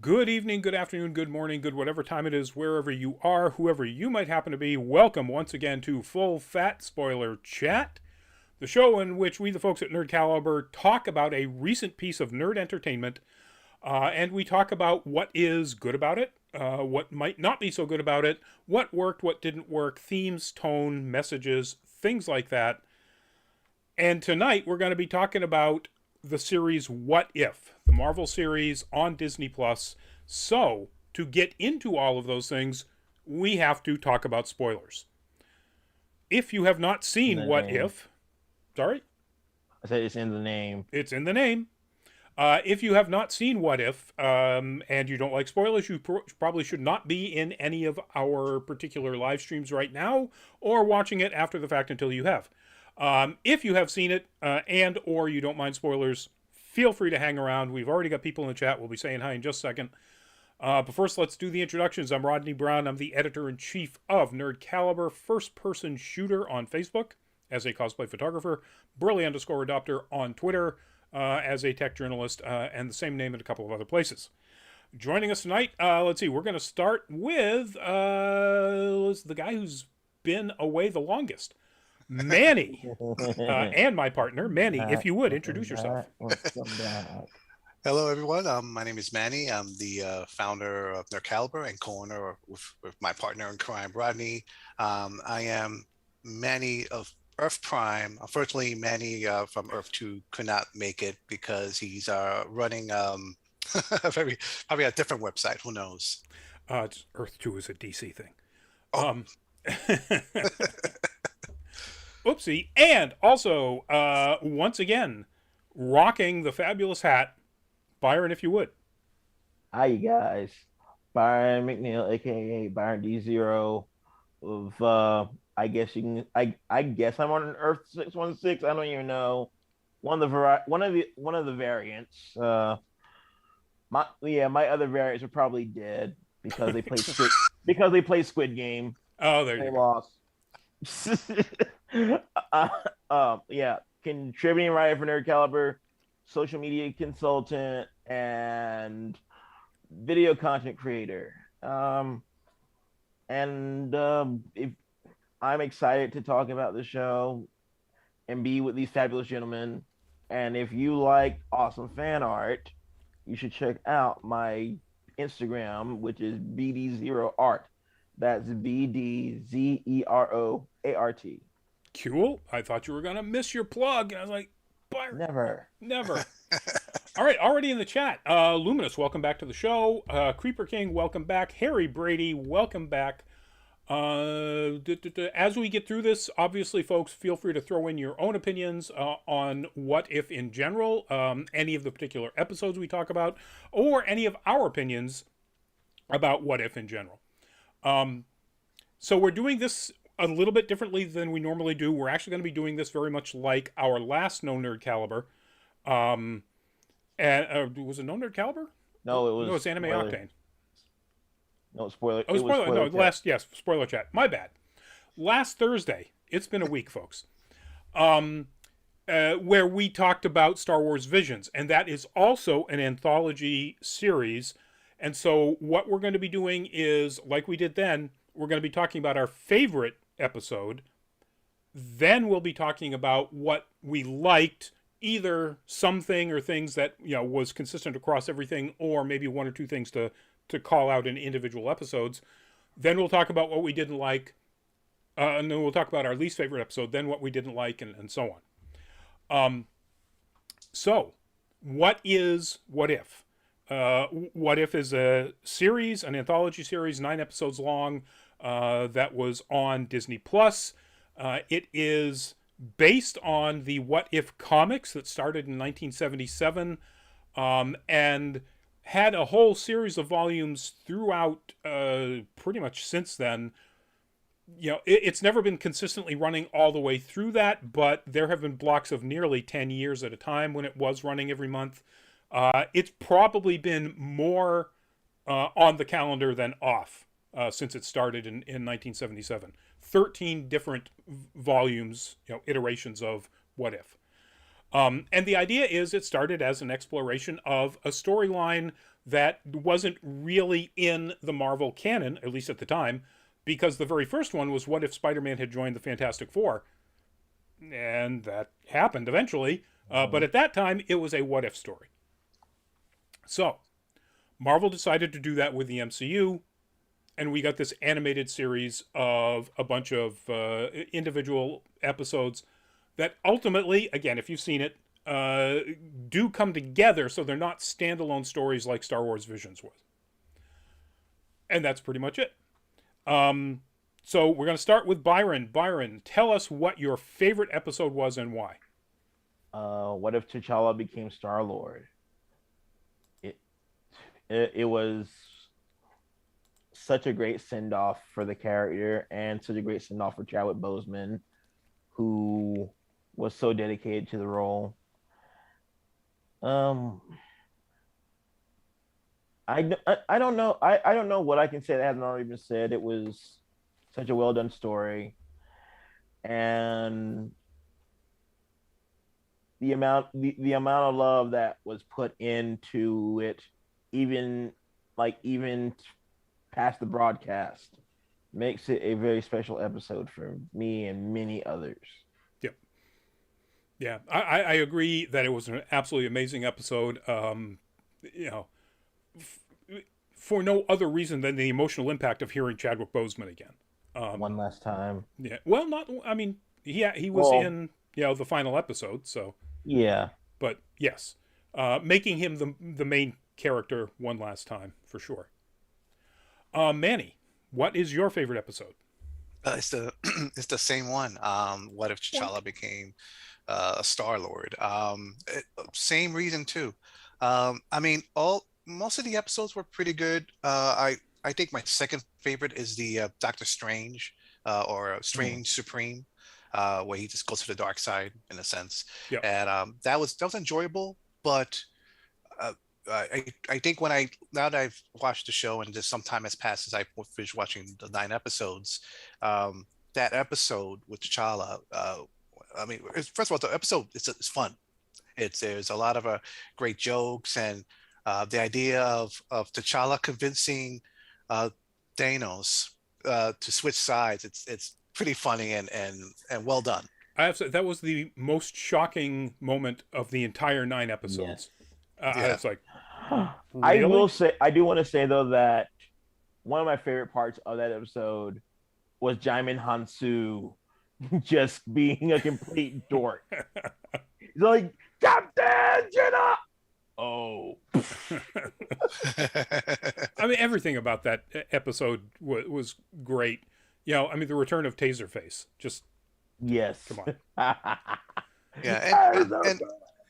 Good evening, good afternoon, good morning, good whatever time it is, wherever you are, whoever you might happen to be. Welcome once again to Full Fat Spoiler Chat, the show in which we, the folks at Nerd Caliber, talk about a recent piece of nerd entertainment, and we talk about what is good about it, what might not be so good about it, what worked, what didn't work, themes, tone, messages, things like that. And tonight we're going to be talking about the series What If, the Marvel series on Disney Plus. So, to get into all of those things, we have to talk about spoilers. If you have not In seen the What name. If, sorry, I said it's in the name. it's in the name. If you have not seen What If and you don't like spoilers, you probably should not be in any of our particular live streams right now or watching it after the fact until you have. If you have seen it and or you don't mind spoilers, feel free to hang around. We've already got people in the chat. We'll be saying hi in just a second. But first, let's do the introductions. I'm Rodney Brown. I'm the editor-in-chief of Nerd Caliber, first-person shooter on Facebook as a cosplay photographer, Burley_adopter on Twitter as a tech journalist, and the same name in a couple of other places. Joining us tonight, let's see, we're going to start with the guy who's been away the longest, Manny, and my partner, Manny. If Back, you would, welcome introduce yourself. back, welcome back. Hello, everyone. My name is Manny. I'm the founder of Nerd Caliber and co-owner with my partner in crime, Rodney. I am Manny of Earth Prime. Unfortunately, Manny from Earth 2 could not make it because he's running a very probably a different website. Who knows? Earth 2 is a DC thing. Oh, Um, Oopsie. And also, once again, rocking the fabulous hat, Byron, if you would. Hi, you guys. Byron McNeil, aka Byron D0 of I guess you can I guess I'm on an Earth 616. I don't even know. One of the variants. My other variants are probably dead because they played Squid Game. Oh, there They you go. lost. uh, yeah, contributing writer for Nerd Caliber, social media consultant, and video content creator. And if I'm excited to talk about the show and be with these fabulous gentlemen. And if you like awesome fan art, you should check out my Instagram, which is BD0Art. That's BDZEROART. Cool. I thought you were going to miss your plug. And I was like, Byron, Never. never. All right, already in the chat. Luminous, welcome back to the show. Creeper King, welcome back. Harry Brady, welcome back. As we get through this, obviously, folks, feel free to throw in your own opinions on What If in general, any of the particular episodes we talk about, or any of our opinions about What If in general. So we're doing this a little bit differently than we normally do. We're actually going to be doing this very much like our last No Nerd Caliber. Um, and was it No Nerd Caliber? No, it No, was it's Anime spoiler. Octane. No spoiler. Oh, It was spoiler. No, spoiler chat. last, yes, spoiler chat. My bad. Last Thursday, it's been a week, folks, um, where we talked about Star Wars Visions, and that is also an anthology series. And so, what we're going to be doing is, like we did then, we're going to be talking about our favorite episode. Then we'll be talking about what we liked, either something or things that was consistent across everything, or maybe one or two things to call out in individual episodes. Then we'll talk about what we didn't like, and then we'll talk about our least favorite episode. Then what we didn't like, and so on. Um, so, what is What If? What If is a series, an anthology series, 9 episodes long, that was on Disney Plus. It is based on the What If comics that started in 1977, and had a whole series of volumes throughout pretty much since then. It's never been consistently running all the way through that, but there have been blocks of nearly 10 years at a time when it was running every month. It's probably been more on the calendar than off since it started in 1977. 13 different volumes, iterations of What If. And the idea is it started as an exploration of a storyline that wasn't really in the Marvel canon, at least at the time, because the very first one was what if Spider-Man had joined the Fantastic Four? And that happened eventually. But at that time, it was a what if story. So, Marvel decided to do that with the MCU, and we got this animated series of a bunch of individual episodes that ultimately, again, if you've seen it, do come together so they're not standalone stories like Star Wars Visions was. And that's pretty much it. So we're going to start with Byron. Byron, tell us what your favorite episode was and why. What if T'Challa became Star-Lord? It was such a great send-off for the character and such a great send-off for Chadwick Boseman, who was so dedicated to the role. I don't know. I don't know what I can say that hasn't already been said. It was such a well done story, and the amount of love that was put into it, even past the broadcast, makes it a very special episode for me and many others. Yep. Yeah, I agree that it was an absolutely amazing episode. You know, for no other reason than the emotional impact of hearing Chadwick Boseman again. One last time. Yeah. Well, not. I mean, he was in the final episode. So. Yeah. But yes, making him the main character one last time for sure. Manny, what is your favorite episode? It's the it's the same one. What if T'Challa became a Star-Lord? Same reason too. I mean, most of the episodes were pretty good. I think my second favorite is the Doctor Strange or Strange Supreme, where he just goes to the dark side in a sense. Yep. And that was enjoyable, but I think now that I've watched the show and just some time has passed since I finished watching the 9 episodes, that episode with T'Challa, I mean, first of all, the episode it's fun. There's a lot of great jokes, and the idea of T'Challa convincing Thanos to switch sides. It's pretty funny and well done. I have to say, that was the most shocking moment of the entire 9 episodes. It's like, really? I do want to say though that one of my favorite parts of that episode was Jaimin Hansu just being a complete dork. He's like, Captain Jenna. Oh. I mean, everything about that episode was great. I mean, the return of Taserface. Just yes. Come on. Yeah,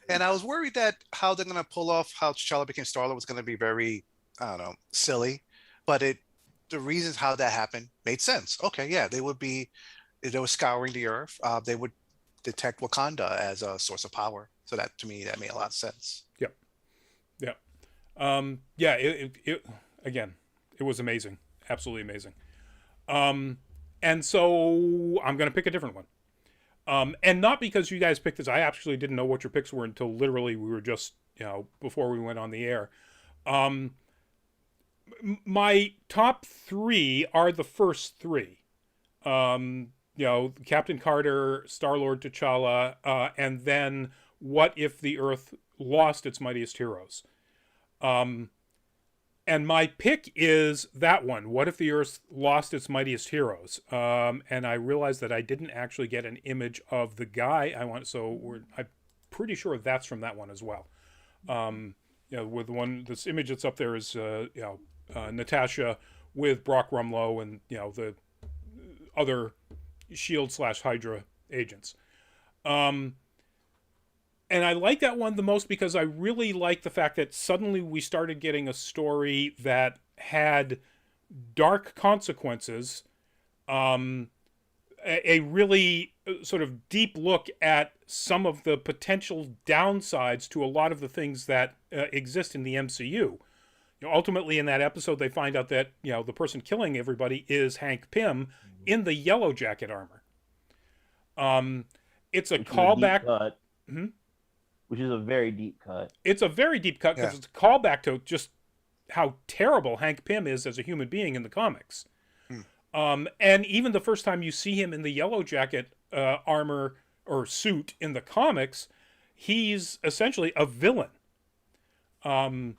and I was worried that how they're gonna pull off how T'Challa became Star-Lord was gonna be very, I don't know, silly, but the reasons how that happened made sense. Okay, yeah, they were scouring the earth. They would detect Wakanda as a source of power. So that to me that made a lot of sense. Yep. Yeah. It again, it was amazing, absolutely amazing. And so I'm gonna pick a different one. And not because you guys picked this. I actually didn't know what your picks were until literally we were just, before we went on the air. My top 3 are the first 3. Captain Carter, Star-Lord, T'Challa, and then what if the Earth lost its mightiest heroes? And my pick is that one. What if the Earth lost its mightiest heroes? And I realized that I didn't actually get an image of the guy I want, so I'm pretty sure that's from that one as well. With this image that's up there is Natasha with Brock Rumlow and the other Shield/Hydra agents. And I like that one the most because I really like the fact that suddenly we started getting a story that had dark consequences, a really sort of deep look at some of the potential downsides to a lot of the things that exist in the MCU. Ultimately, in that episode, they find out that the person killing everybody is Hank Pym in the Yellow Jacket armor. It's a callback. which is a very deep cut. It's a very deep cut Yeah. because it's a callback to just how terrible Hank Pym is as a human being in the comics. Hmm. And even the first time you see him in the Yellow Jacket armor or suit in the comics, he's essentially a villain. Um,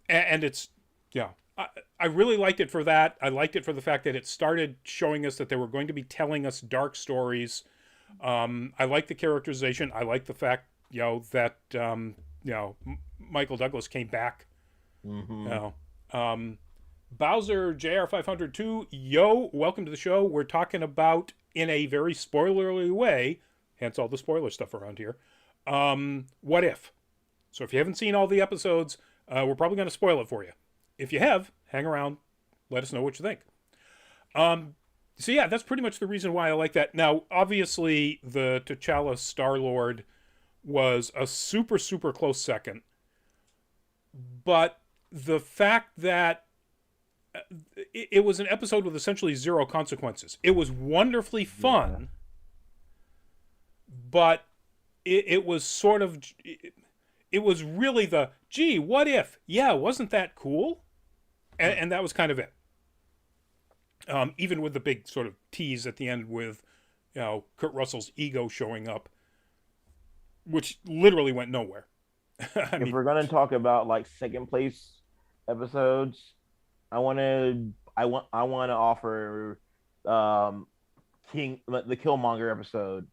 and it's, yeah, I really liked it for that. I liked it for the fact that it started showing us that they were going to be telling us dark stories. I like the characterization. I like the fact, that Michael Douglas came back. Mm-hmm. You know, Bowser JR502, yo, welcome to the show. We're talking about, in a very spoilerly way, hence all the spoiler stuff around here. What if? So if you haven't seen all the episodes, we're probably going to spoil it for you. If you have, hang around, let us know what you think. So yeah, that's pretty much the reason why I like that. Now, obviously, the T'Challa Star-Lord was a super, super close second. But the fact that it was an episode with essentially zero consequences. It was wonderfully fun, but it was sort of... It was really the, gee, what if? Yeah, wasn't that cool? And that was kind of it. Even with the big sort of tease at the end with, Kurt Russell's ego showing up, which literally went nowhere. If we're gonna talk about like second place episodes, I want to offer the Killmonger episode.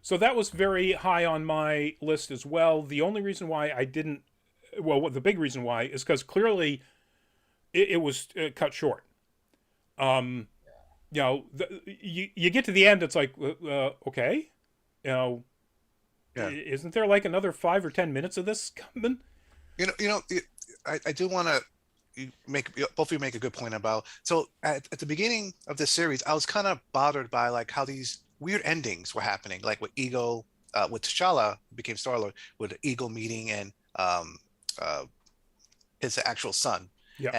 So that was very high on my list as well. The only reason why I didn't, the big reason why is because clearly it was cut short. You get to the end, it's like, okay, Yeah. isn't there like another 5 or 10 minutes of this coming? I do want to make both of you make a good point about. So at the beginning of this series, I was kind of bothered by like how these weird endings were happening, like with Ego, with T'Challa became Star-Lord, with Ego meeting and his actual son, Yeah.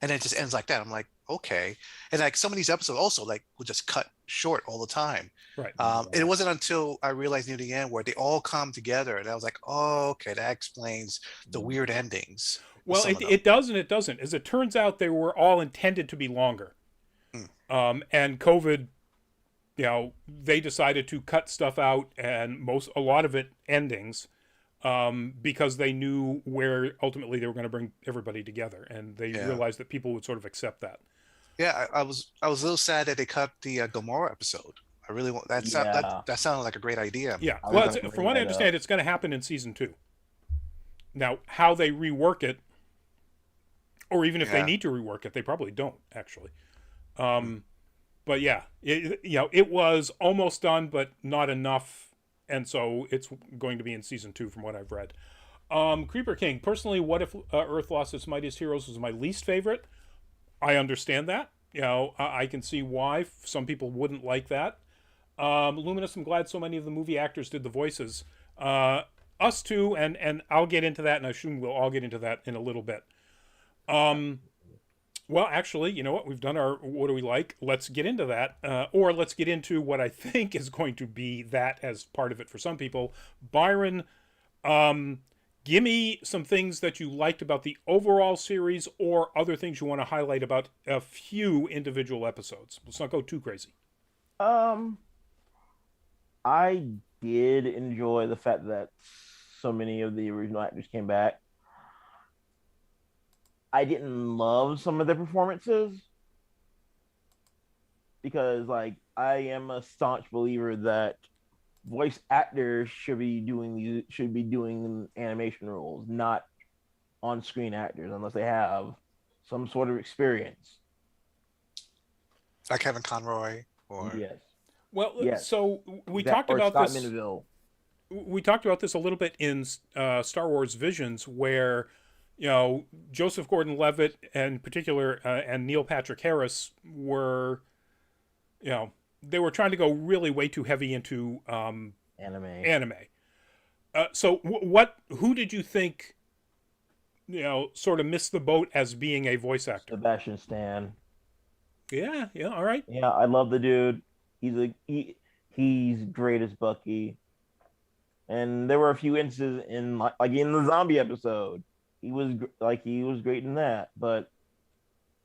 and it just ends like that. I'm like, okay, and like some of these episodes also like would just cut short all the time. Right. It wasn't until I realized near the end where they all come together, and I was like, oh, okay, that explains the weird endings. Well, it does and it doesn't. As it turns out, they were all intended to be longer. And COVID, they decided to cut stuff out, and a lot of it endings, because they knew where ultimately they were going to bring everybody together, and they realized that people would sort of accept that. Yeah, I was a little sad that they cut the Gamora episode. I really want that. That sounded like a great idea. Yeah, well, from what I understand, it's going to happen in season 2. Now, how they rework it, or even if they need to rework it, they probably don't actually. But yeah, it was almost done, but not enough, and so it's going to be in season 2, from what I've read. Creeper King, personally, What If Earth Lost Its Mightiest Heroes was my least favorite. I understand that. I can see why some people wouldn't like that. Luminous, I'm glad so many of the movie actors did the voices. Us too, and I'll get into that, and I assume we'll all get into that in a little bit. Well, actually, you know what? We've done our what do we like? Let's get into that. Or let's get into what I think is going to be that as part of it for some people. Byron, give me some things that you liked about the overall series, or other things you want to highlight about a few individual episodes. Let's not go too crazy. I did enjoy the fact that so many of the original actors came back. I didn't love some of their performances because, like, I am a staunch believer that voice actors should be doing animation roles, not on-screen actors, unless they have some sort of experience. Like Kevin Conroy, or Yes. Well, yes. So we That, talked or about Scott this. Mineville. We talked about this a little bit in Star Wars Visions, where Joseph Gordon-Levitt in particular and Neil Patrick Harris were, they were trying to go really way too heavy into anime. So who did you think, sort of missed the boat as being a voice actor? Sebastian Stan. Yeah, all right. Yeah, I love the dude. He's great as Bucky. And there were a few instances in like in the zombie episode, he was great in that, but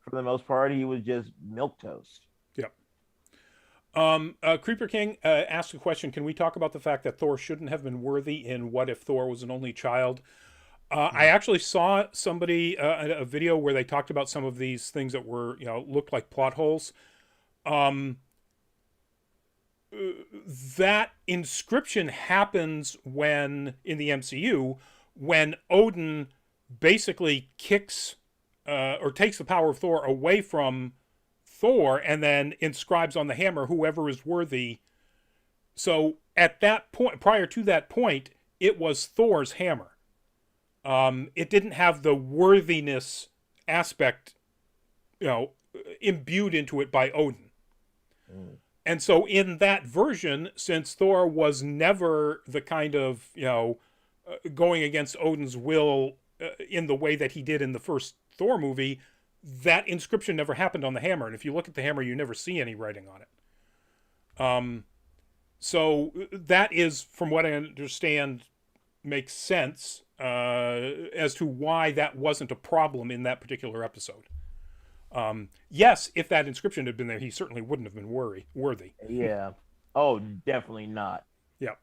for the most part, he was just milk toast. Yep. Creeper King asked a question. Can we talk about the fact that Thor shouldn't have been worthy in What If Thor Was an Only Child? I actually saw somebody a video where they talked about some of these things that were looked like plot holes. Um, that inscription happens when in the MCU when Odin basically kicks or takes the power of Thor away from Thor and then inscribes on the hammer whoever is worthy. So at that point, prior to that point, it was Thor's hammer. It didn't have the worthiness aspect, imbued into it by Odin. Mm. And so in that version, since Thor was never the kind of, going against Odin's will in the way that he did in the first Thor movie, that inscription never happened on the hammer. And if you look at the hammer, you never see any writing on it. So that is, from what I understand, makes sense as to why that wasn't a problem in that particular episode. Yes, if that inscription had been there, he certainly wouldn't have been worthy. Yeah. Oh, definitely not. Yeah.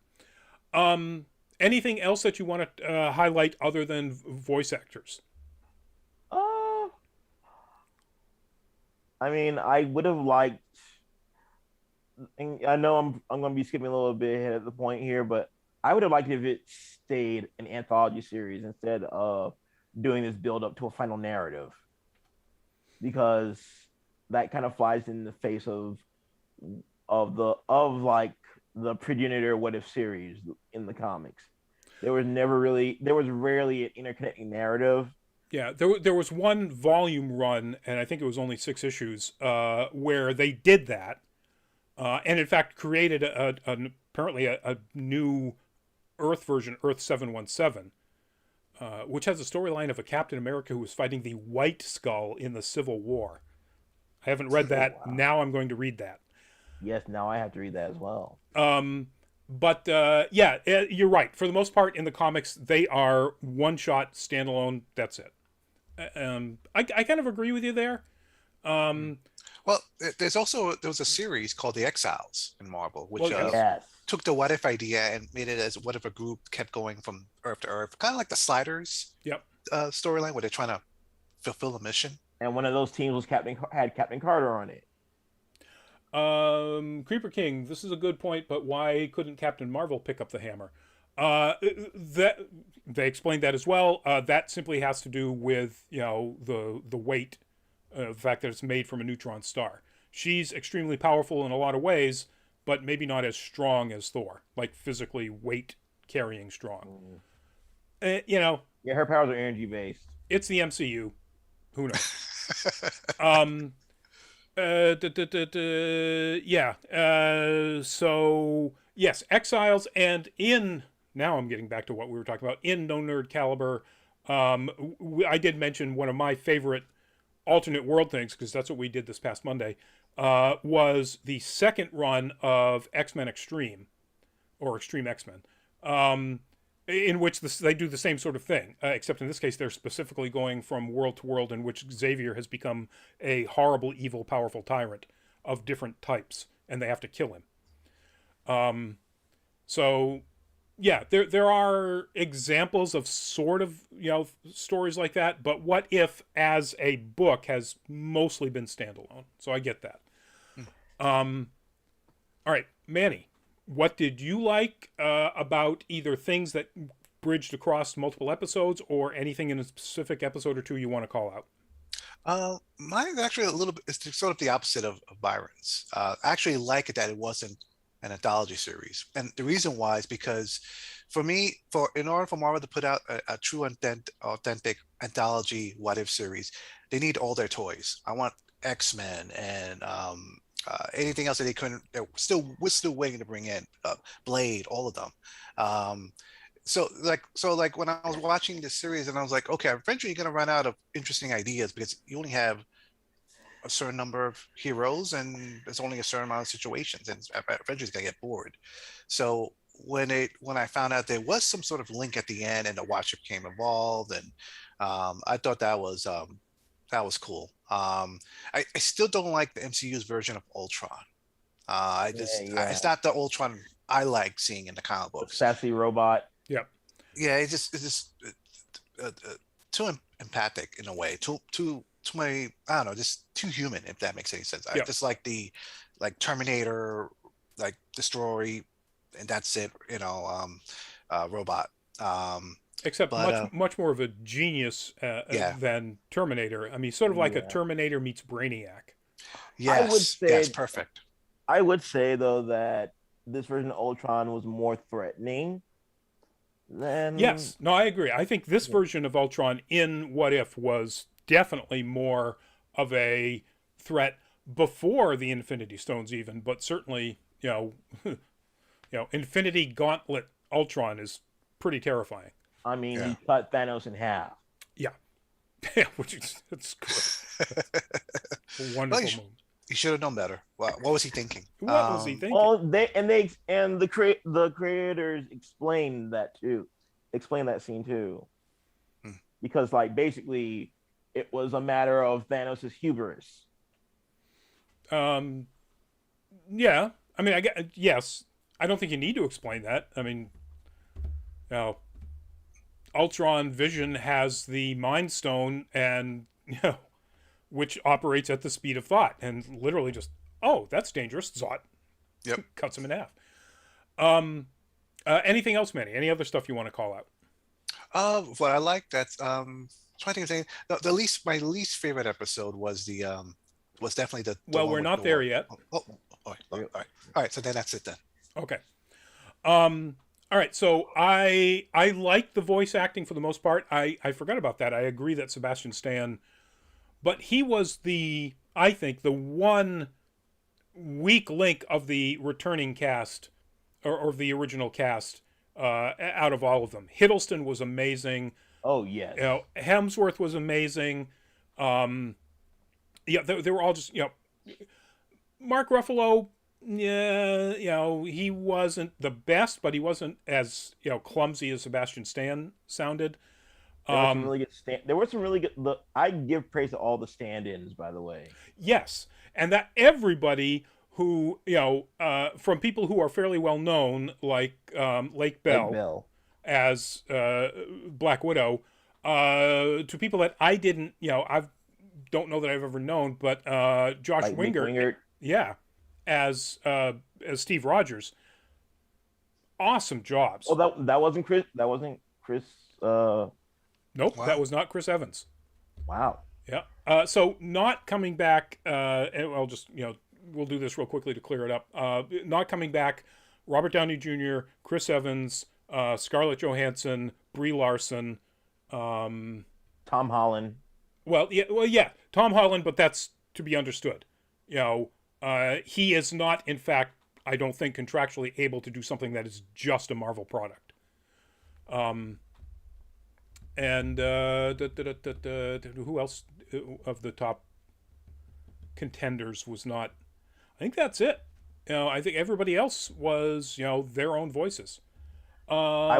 Anything else that you want to highlight other than voice actors? Uh, I mean, I would have liked. And I know I'm going to be skipping a little bit ahead of the point here, but I would have liked if it stayed an anthology series instead of doing this build up to a final narrative, because that kind of flies in the face of like the progenitor What If series in the comics. There was rarely an interconnecting narrative. Yeah, there was one volume run, and I think it was only 6 issues, where they did that, and in fact created apparently a new Earth version, Earth 717, which has a storyline of a Captain America who was fighting the White Skull in the Civil War. I haven't read that. Wow. Now I'm going to read that. Yes, now I have to read that as well. But yeah, you're right. For the most part, in the comics, they are one-shot, standalone. That's it. I kind of agree with you there. Well, there was a series called The Exiles in Marvel, which Well, yes. Yes. took the what if idea and made it as what if a group kept going from Earth to Earth, kind of like the Sliders Yep. storyline where they're trying to fulfill a mission. And one of those teams had Captain Carter on it. Creeper King, this is a good point, but why couldn't Captain Marvel pick up the hammer? That they explained that as well. That simply has to do with the weight, the fact that it's made from a neutron star. She's extremely powerful in a lot of ways, but maybe not as strong as Thor, like physically weight carrying strong. Yeah, her powers are energy based. It's the MCU. Who knows? Yeah. So yes, Exiles, and in now I'm getting back to what we were talking about in No Nerd Caliber. I did mention one of my favorite alternate world things, because that's what we did this past Monday. Was the second run of X-Men Extreme, or Extreme X-Men, in which they do the same sort of thing, except in this case they're specifically going from world to world in which Xavier has become a horrible, evil, powerful tyrant of different types, and they have to kill him. So yeah, there are examples of sort of stories like that, but What If as a book has mostly been standalone, so I get that. All right, Manny, what did you like about either things that bridged across multiple episodes or anything in a specific episode or two you want to call out? Mine's actually a little bit, it's sort of the opposite of Byron's. I actually like it that it wasn't an anthology series. And the reason why is because for me, in order for Marvel to put out a true authentic anthology What If series, they need all their toys. I want X-Men and anything else that they're still waiting to bring in, Blade, all of them. So like when I was watching this series and I was like, okay, eventually you're gonna run out of interesting ideas because you only have a certain number of heroes and there's only a certain amount of situations, and eventually it's gonna get bored. So when I found out there was some sort of link at the end and the Watcher became involved, and I thought that was cool. I still don't like the MCU's version of Ultron. Yeah, yeah. It's not the Ultron I like seeing in the comic The books. sassy robot. Yep. Yeah, it's just too empathic in a way. Too many. I don't know, just too human. If that makes any sense. I Yep. just like the Terminator, like destroy, and that's it. Robot. Except But much more of a genius yeah, than Terminator. I mean, sort of like a Yeah. Terminator meets Brainiac. I would yes, yes, say perfect. I would say though that this version of Ultron was more threatening than Yes, no, I agree. I think this yeah. version of Ultron in What If was definitely more of a threat before the Infinity Stones, even, but certainly, Infinity Gauntlet Ultron is pretty terrifying. I mean, Yeah. he cut Thanos in half. Yeah, yeah, which is it's great. A Well, wonderful move. you should have known better. What was he thinking? What was he thinking? Well, the creators explained that too. Explained that scene too. Hmm. Because like basically it was a matter of Thanos' hubris. Um, yeah, I mean, I get yes. I don't think you need to explain that. I mean, now Ultron Vision has the Mind Stone, and which operates at the speed of thought, and literally just that's dangerous. Zot Yep. cuts him in half. Anything else, Manny? Any other stuff you want to call out? What I like that's trying to think of anything. My least favorite episode was definitely the Well, one we're with not there yet. all right. So then that's it then. Okay. All right. So I like the voice acting for the most part. I forgot about that. I agree that Sebastian Stan, but he was I think the one weak link of the returning cast or the original cast out of all of them. Hiddleston was amazing. Oh yes. Hemsworth was amazing. Yeah, they were all just Mark Ruffalo. Yeah, he wasn't the best, but he wasn't as clumsy as Sebastian Stan sounded. There were some really good there were some really good I give praise to all the stand-ins, by the way. Yes, and that everybody who from people who are fairly well known, like Lake Bell, Like Bill. as Black Widow, to people that I didn't, I don't know that I've ever known, but Josh Like Mick Wingert, Wingert. yeah, as Steve Rogers, awesome jobs. Oh, that wasn't Chris. That wasn't Chris. Nope, Wow. that was not Chris Evans. Wow. Yeah. So not coming back, and I'll just, we'll do this real quickly to clear it up. Not coming back, Robert Downey Jr., Chris Evans, Scarlett Johansson, Brie Larson. Tom Holland. Well, yeah, Tom Holland, but that's to be understood. He is not, in fact, I don't think contractually able to do something that is just a Marvel product. And who else of the top contenders was not? I think that's it. I think everybody else was their own voices. I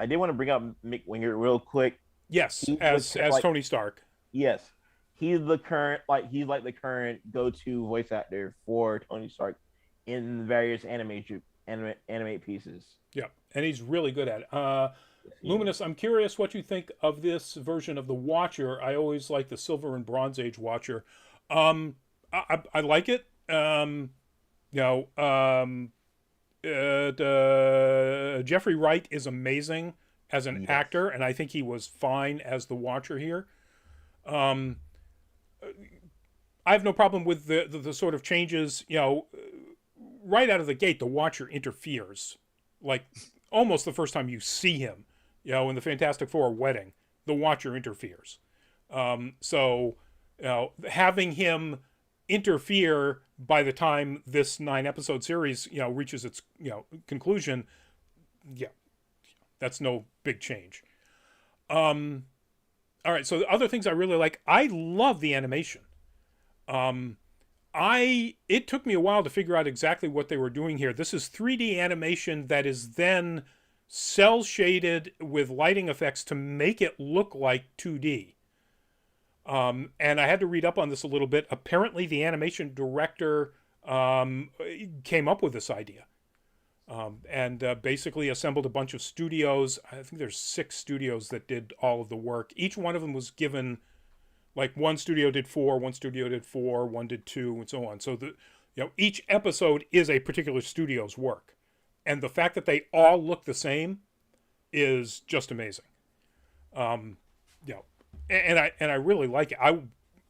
did want to bring up Mick Wingert real quick. Yes, He's as Tony Stark. Yes, he's the current the current go-to voice actor for Tony Stark in various anime pieces. Yeah, and he's really good at it. Yes, he Luminous, I'm curious what you think of this version of the Watcher. I always like the Silver and Bronze Age Watcher. I like it. Jeffrey Wright is amazing as an Yes. actor, and I think he was fine as the Watcher here. I have no problem with the sort of changes. Right out of the gate, the Watcher interferes, like almost the first time you see him. In the Fantastic Four wedding, the Watcher interferes. So having him interfere by the time this 9-episode series reaches its conclusion, yeah, that's no big change. All right, so the other things I really like, I love the animation. It took me a while to figure out exactly what they were doing here. This is 3D animation that is then cell shaded with lighting effects to make it look like 2D. And I had to read up on this a little bit. Apparently, the animation director came up with this idea, and basically assembled a bunch of studios. I think there's 6 studios that did all of the work. Each one of them was given, like, one studio did 4, one studio did 4, one did 2, and so on. So each episode is a particular studio's work, and the fact that they all look the same is just amazing. You know, and I really like it. I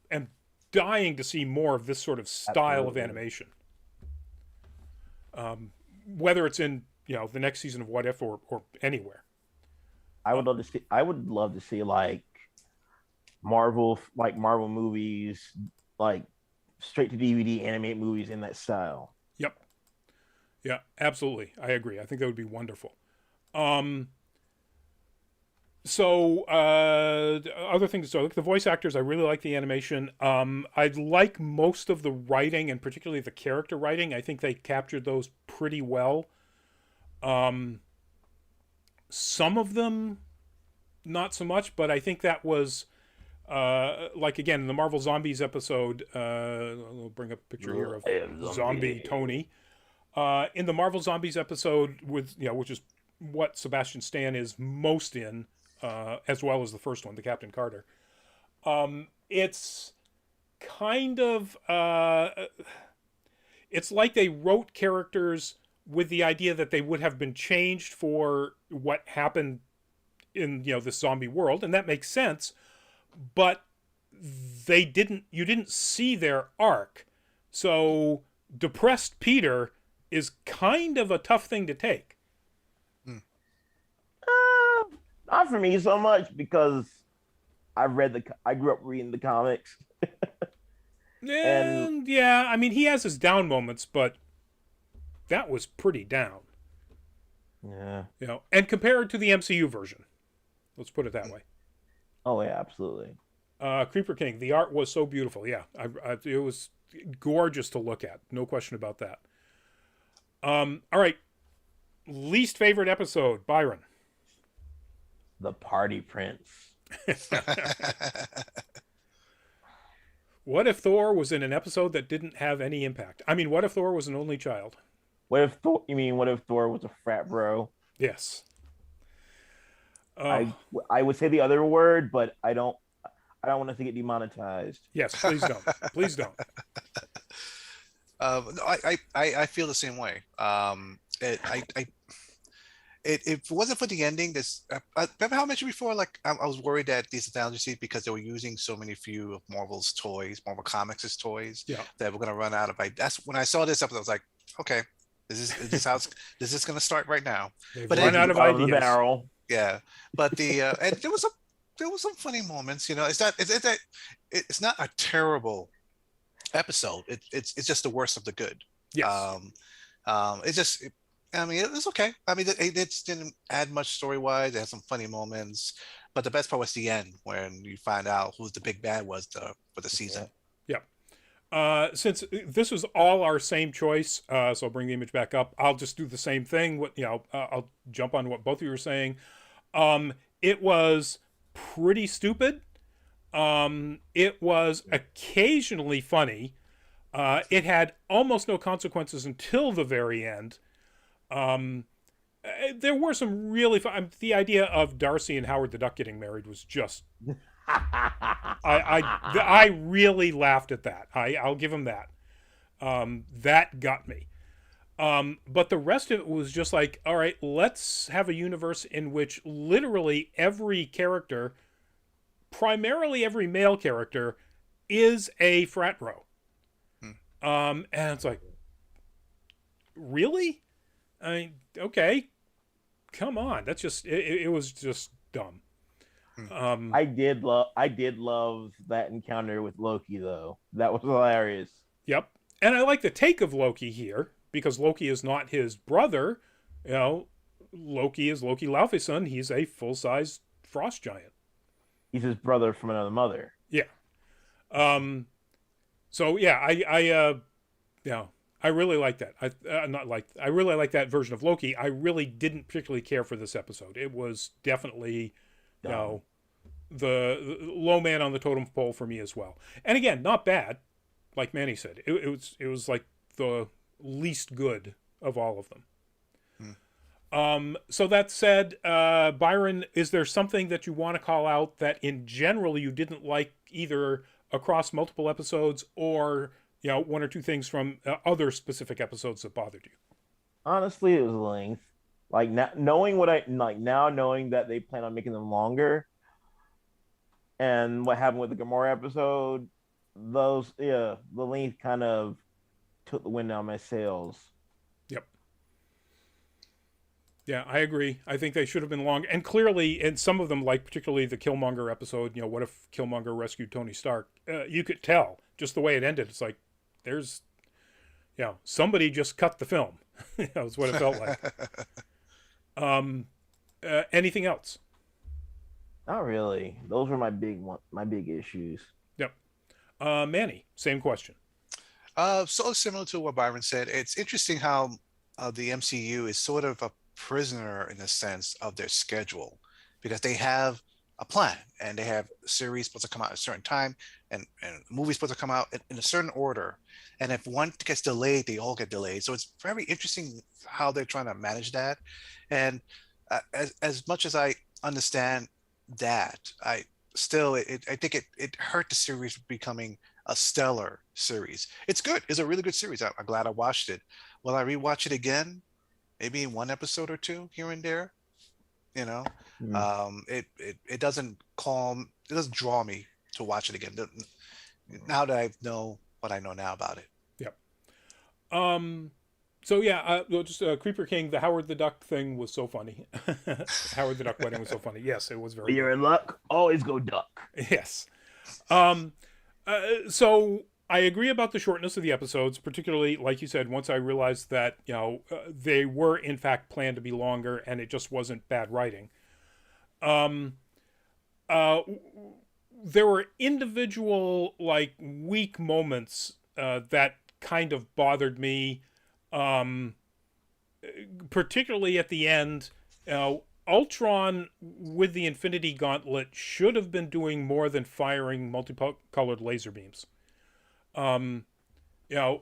am dying to see more of this sort of style of animation. Whether it's in the next season of What If or anywhere. I would love to see. I would love to see like Marvel movies, like straight to DVD animated movies in that style. Yep. Yeah, absolutely. I agree. I think that would be wonderful. So other things. So like the voice actors, I really like the animation. I like most of the writing, and particularly the character writing. I think they captured those pretty well. Some of them, not so much, but I think that was like, again, in the Marvel Zombies episode. I'll bring up a picture here of Zombie Tony. In the Marvel Zombies episode, with which is what Sebastian Stan is most in. As well as the first one, the Captain Carter. It's kind of it's like they wrote characters with the idea that they would have been changed for what happened in this zombie world, and that makes sense. But you didn't see their arc, so depressed Peter is kind of a tough thing to take. Not for me so much, because I grew up reading the comics. And yeah, I mean, he has his down moments, but that was pretty down. Yeah. And compared to the MCU version, let's put it that way. Oh yeah, absolutely. Creeper King, the art was so beautiful. Yeah, it was gorgeous to look at. No question about that. All right, least favorite episode, Byron. The Party Prince. What if Thor was in an episode that didn't have any impact? I mean, what if Thor was an only child? What if Thor was a frat bro? Yes. I would say the other word, but I don't want us to get demonetized. Yes, please don't. Please don't. No, I feel the same way. If it wasn't for the ending, remember how I mentioned before, like I was worried that these anthologies, because they were using so few of Marvel's toys, Marvel Comics' toys, that we're gonna run out of. That's when I saw this episode, I was like, okay, is this gonna start right now? They've But run out of ideas. The barrel. Yeah, but and there was some funny moments. It's not a terrible episode. It's just the worst of the good. Yes. I mean, it was okay. I mean, it didn't add much story-wise. It had some funny moments, but the best part was the end, when you find out who the big bad was for the season. Yeah. Since this was all our same choice, so I'll bring the image back up. I'll just do the same thing. I'll jump on what both of you were saying. It was pretty stupid. It was occasionally funny. It had almost no consequences until the very end. There were some really fun. The idea of Darcy and Howard the Duck getting married was just. I really laughed at that. I'll give him that. That got me. But the rest of it was just like, all right, let's have a universe in which literally every character, primarily every male character, is a frat bro. And it's like, really? I mean, okay, come on. That's just it was just dumb. I did love that encounter with Loki, though. That was hilarious. Yep. And I like the take of Loki here, because Loki is not his brother. Loki is Loki Laufeyson. He's a full-size frost giant. He's his brother from another mother. Yeah. So yeah, yeah, I really like that. I really like that version of Loki. I really didn't particularly care for this episode. It was definitely, you Dumb. know, the low man on the totem pole for me as well. And again, not bad, like Manny said. It was like the least good of all of them. Hmm. So that said, Byron, is there something that you want to call out that in general you didn't like either across multiple episodes or one or two things from other specific episodes that bothered you? Honestly, it was length. Like now, knowing what I like now, knowing that they plan on making them longer, and what happened with the Gamora episode, the length kind of took the wind out of my sails. Yep. Yeah, I agree. I think they should have been long. And clearly, in some of them, like particularly the Killmonger episode, what if Killmonger rescued Tony Stark? You could tell just the way it ended. It's like there's, somebody just cut the film. That's what it felt like. Anything else? Not really. Those were my big issues. Yep. Manny, same question. So similar to what Byron said, it's interesting how the MCU is sort of a prisoner in a sense of their schedule because they have a plan and they have series supposed to come out at a certain time and movies supposed to come out in a certain order. And if one gets delayed, they all get delayed. So it's very interesting how they're trying to manage that. And as much as I understand that, I think it hurt the series becoming a stellar series. It's good. It's a really good series. I'm glad I watched it. Will I rewatch it again? Maybe in one episode or two here and there. You know, Mm. it doesn't calm. It doesn't draw me to watch it again. Now that I know what I know now about it. Yep. So yeah, just Creeper King, the Howard the Duck thing was so funny. Howard the Duck wedding was so funny. Yes, it was very When you're good. in luck, always go duck. Yes. Um, so I agree about the shortness of the episodes, particularly like you said. Once I realized that they were in fact planned to be longer, and it just wasn't bad writing. Um, uh, there were individual like weak moments that kind of bothered me, um, particularly at the end. Ultron with the Infinity Gauntlet should have been doing more than firing multicolored laser beams. Um, you know,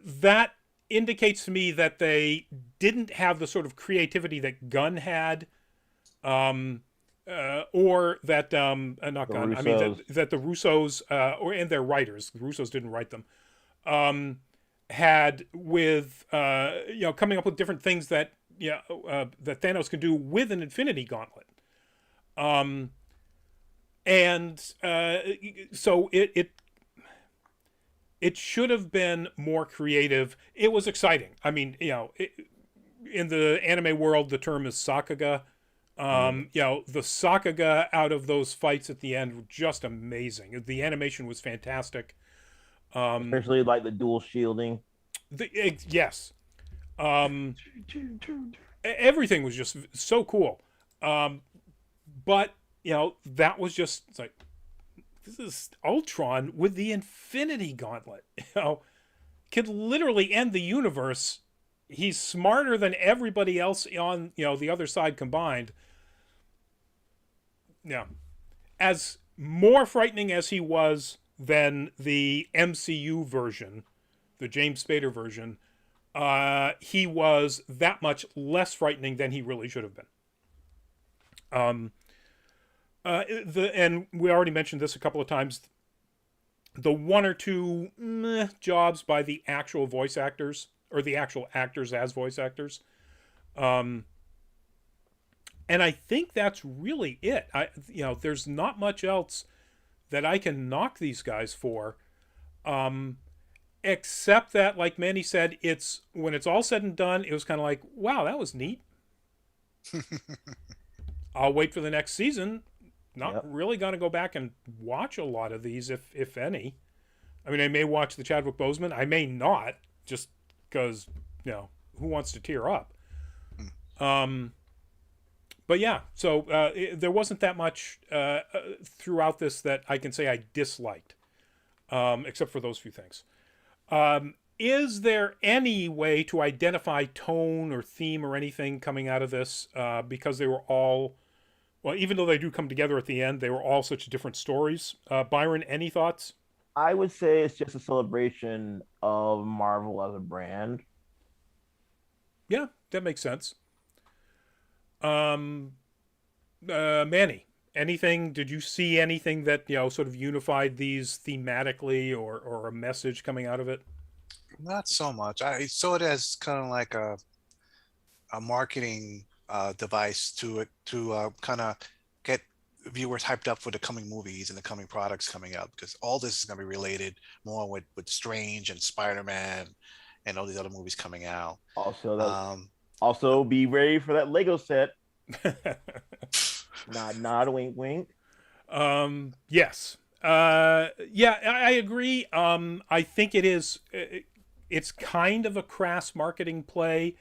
that indicates to me that they didn't have the sort of creativity that Gunn had, or that not The Gunn. I mean Russos. that the Russos or and their writers. The Russos didn't write them. Had with coming up with different things that that Thanos can do with an Infinity Gauntlet. Um, and so it should have been more creative. It was exciting. I mean, in the anime world, the term is Sakaga. Mm. The Sakaga out of those fights at the end were just amazing. The animation was fantastic. Um, Especially like the dual shielding. yes. Um, Everything was just so cool. But that was just it's like this is Ultron with the Infinity Gauntlet. Could literally end the universe. He's smarter than everybody else on the other side combined. Yeah, as more frightening as he was than the MCU version, the James Spader version, he was that much less frightening than he really should have been. And we already mentioned this a couple of times. The one or two jobs by the actual voice actors or the actual actors as voice actors, and I think that's really it. There's not much else that I can knock these guys for, except that, like Manny said, it's when it's all said and done, it was kind of like, wow, that was neat. I'll wait for the next season. Not Yep. really going to go back and watch a lot of these, if any. I mean, I may watch the Chadwick Boseman. I may not, just because who wants to tear up? But yeah, so there wasn't that much throughout this that I can say I disliked. except for those few things. Is there any way to identify tone or theme or anything coming out of this? Because they were all, well, even though they do come together at the end, they were all such different stories. Byron, any thoughts? I would say it's just a celebration of Marvel as a brand. Yeah, that makes sense. Um, Manny, anything? Did you see anything that sort of unified these thematically, or a message coming out of it? Not so much. I saw it as kind of like a marketing device to kind of get viewers hyped up for the coming movies and the coming products coming out, because all this is going to be related more with Strange and Spider-Man and all these other movies coming out. Also, Um, also be ready for that Lego set. Nod, wink, wink. Yes. Yeah, I agree. I think it is. It's kind of a crass marketing play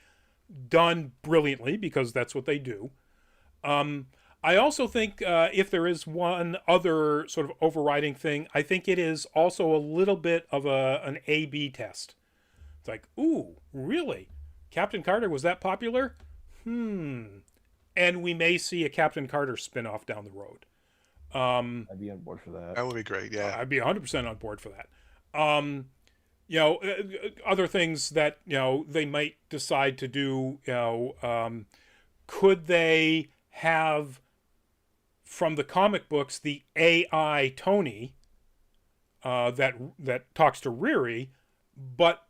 done brilliantly because that's what they do. I also think if there is one other sort of overriding thing, I think it is also a little bit of an A/B test. It's like, ooh, really? Captain Carter was that popular? And we may see a Captain Carter spin-off down the road. I'd be on board for that. that would be great. Yeah. I'd be 100% on board for that. Other things that they might decide to do. Could they have from the comic books the AI Tony that talks to Riri, but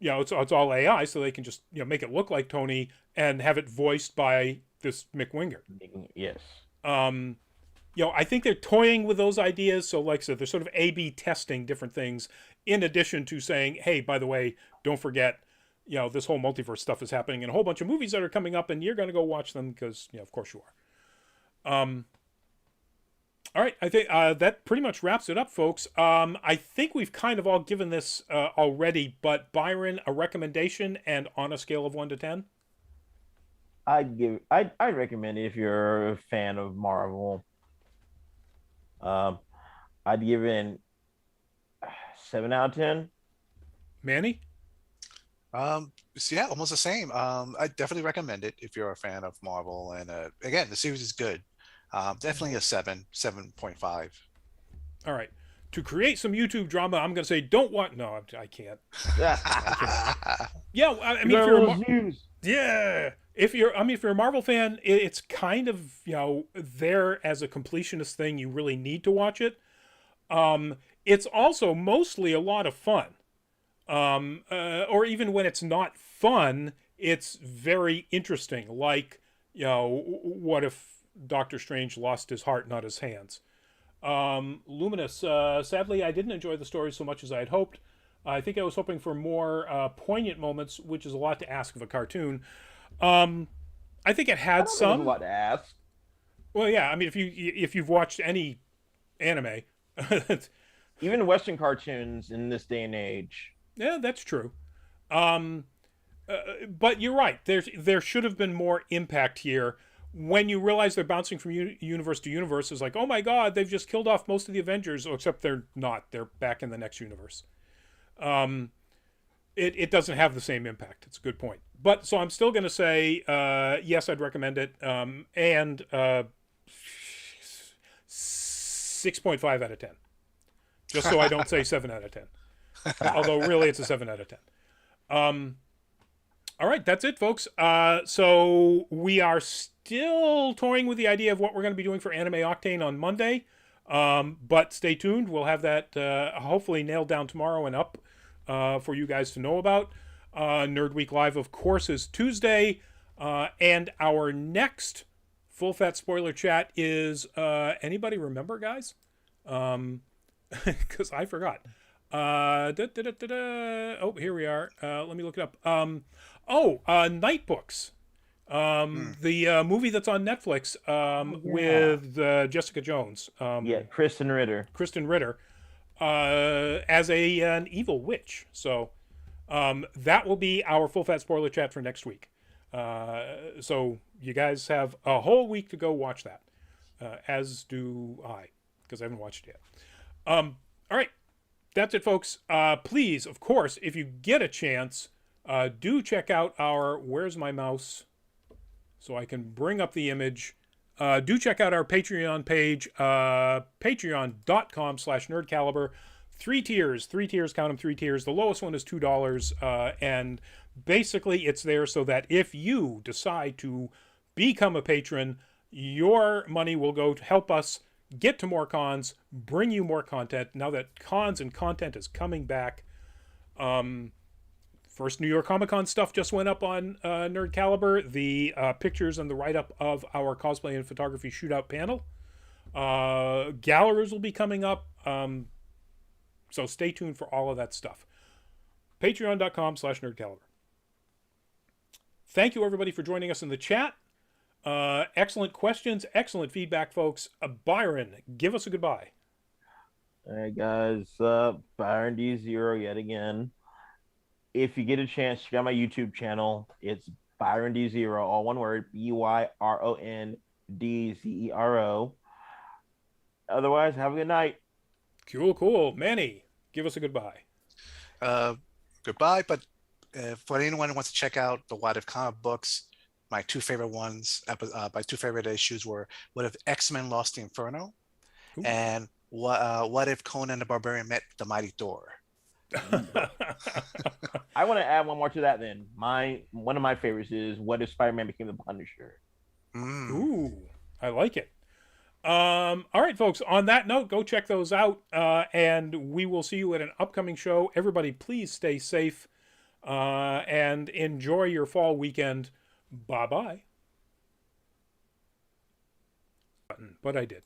it's all AI, so they can just make it look like Tony and have it voiced by this Mick Wingert. Yes. I think they're toying with those ideas. So, like I said, they're sort of A/B testing different things, in addition to saying, "Hey, by the way, don't forget, this whole multiverse stuff is happening, and a whole bunch of movies that are coming up, and you're going to go watch them because, of course you are." All right, I think that pretty much wraps it up, folks. I think we've kind of all given this already, but Byron, a recommendation, and on a scale of 1 to 10. I'd recommend it if you're a fan of Marvel. I'd give it 7 out of 10. Manny? So yeah, almost the same. I definitely recommend it if you're a fan of Marvel. And again, the series is good. Definitely a 7.5. All right. To create some YouTube drama, I'm going to say don't watch. No, I can't. Yeah, I mean, if you're a Marvel fan, it's kind of there as a completionist thing. You really need to watch it. It's also mostly a lot of fun. Or even when it's not fun, it's very interesting. Like what if Doctor Strange lost his heart, not his hands? Luminous. Sadly, I didn't enjoy the story so much as I had hoped. I think I was hoping for more poignant moments, which is a lot to ask of a cartoon. I think it had some. A lot to ask. Well, yeah. I mean, if you've watched any anime, even Western cartoons in this day and age. Yeah, that's true. But you're right. There should have been more impact here. When you realize they're bouncing from universe to universe, it's like, oh my god, they've just killed off most of the Avengers, except they're not. They're back in the next universe. It doesn't have the same impact. It's a good point. But so I'm still going to say yes, I'd recommend it. And 6.5 out of 10. Just so I don't say 7 out of 10. Although really it's a 7 out of 10. All right, that's it, folks. So we are still toying with the idea of what we're going to be doing for Anime Octane on Monday. But stay tuned. We'll have that hopefully nailed down tomorrow and up for you guys to know about. Nerd Week Live, of course, is Tuesday. And our next Full Fat Spoiler Chat is, anybody remember, guys? Because I forgot. Oh, here we are. Let me look it up. Night Books. The movie that's on Netflix with Jessica Jones. Kristen Ritter. Kristen Ritter as an evil witch. So that will be our Full Fat Spoiler Chat for next week. So you guys have a whole week to go watch that, as do I, because I haven't watched it yet. All right. That's it, folks. Please, of course, if you get a chance, do check out our Where's My Mouse so I can bring up the image. Do check out our Patreon page, patreon.com/nerdcaliber. Three tiers, count them, three tiers. The lowest one is $2. And basically, it's there so that if you decide to become a patron, your money will go to help us get to more cons, bring you more content. Now that cons and content is coming back, first New York Comic Con stuff just went up on Nerd Caliber. The pictures and the write up of our cosplay and photography shootout panel. Galleries will be coming up. So stay tuned for all of that stuff. Patreon.com/nerdcaliber. Thank you, everybody, for joining us in the chat. Excellent questions, excellent feedback, folks. Byron, give us a goodbye. All right, guys. Byron D0 yet again. If you get a chance, check out my YouTube channel. It's Byron D0, all one word, BYRONDZERO. Otherwise, have a good night. Cool. Manny, give us a goodbye. Goodbye. But for anyone who wants to check out the What If comic books, my two favorite ones, my two favorite issues were What If X-Men Lost the Inferno, Ooh. and What If Conan the Barbarian Met the Mighty Thor. I want to add one more to that then. One of my favorites is What If Spider-Man Became the Punisher? Ooh, I like it. All right, folks, on that note, go check those out, and we will see you at an upcoming show. Everybody, please stay safe and enjoy your fall weekend. Bye-bye. But I did.